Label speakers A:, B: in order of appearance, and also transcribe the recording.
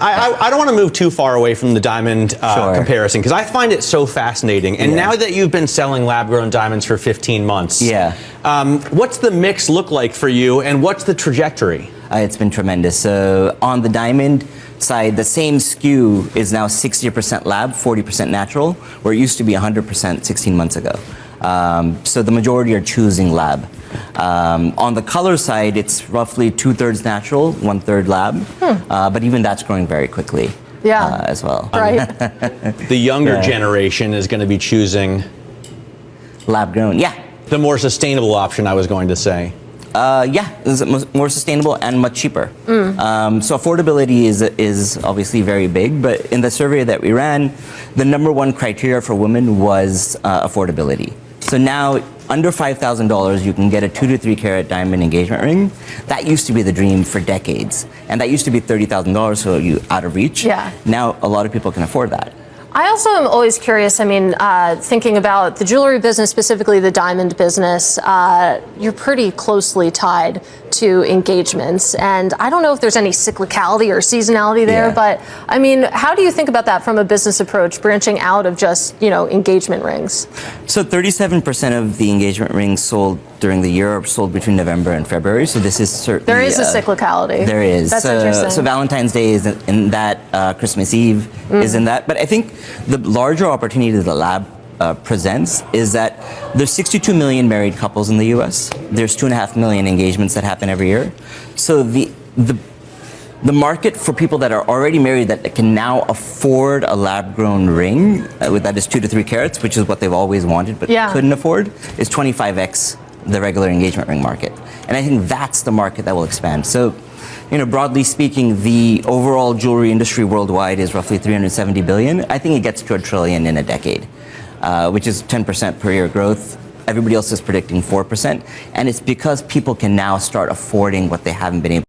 A: I don't want to move too far away from the diamond comparison, because I find it so fascinating. And now that you've been selling lab-grown diamonds for 15 months, what's the mix look like for you, and what's the trajectory?
B: It's been tremendous. So on the diamond side, the same SKU is now 60% lab, 40% natural, where it used to be 100% 16 months ago. So the majority are choosing lab. On the color side, it's roughly 2/3 natural, 1/3 lab, but even that's growing very quickly as well.
C: Right.
A: The younger generation is going to be choosing
B: lab grown,
A: the more sustainable option, I was going to say.
B: It's more sustainable and much cheaper. So affordability is obviously very big, but in the survey that we ran, the #1 criteria for women was affordability. So now, under $5,000, you can get a 2 to 3 carat diamond engagement ring. That used to be the dream for decades, and that used to be $30,000, so you out of reach. Now a lot of people can afford that.
C: I also am always curious, I mean, thinking about the jewelry business, specifically the diamond business, you're pretty closely tied to engagements. And I don't know if there's any cyclicality or seasonality there, but I mean, how do you think about that from a business approach, branching out of just, you know, engagement rings?
B: So 37% of the engagement rings sold during the year are sold between November and February. So this is certainly...
C: There is a cyclicality.
B: There is.
C: That's interesting.
B: So Valentine's Day is in that, Christmas Eve is in that. But I think the larger opportunity that the lab presents is that there's 62 million married couples in the US. There's 2.5 million engagements that happen every year. So the market for people that are already married that can now afford a lab-grown ring that is 2 to 3 carats, which is what they've always wanted but couldn't afford, is 25x the regular engagement ring market. And I think that's the market that will expand. So, you know, broadly speaking, the overall jewelry industry worldwide is roughly 370 billion. I think it gets to $1 trillion in a decade, which is 10% per year growth. Everybody else is predicting 4%. And it's because people can now start affording what they haven't been able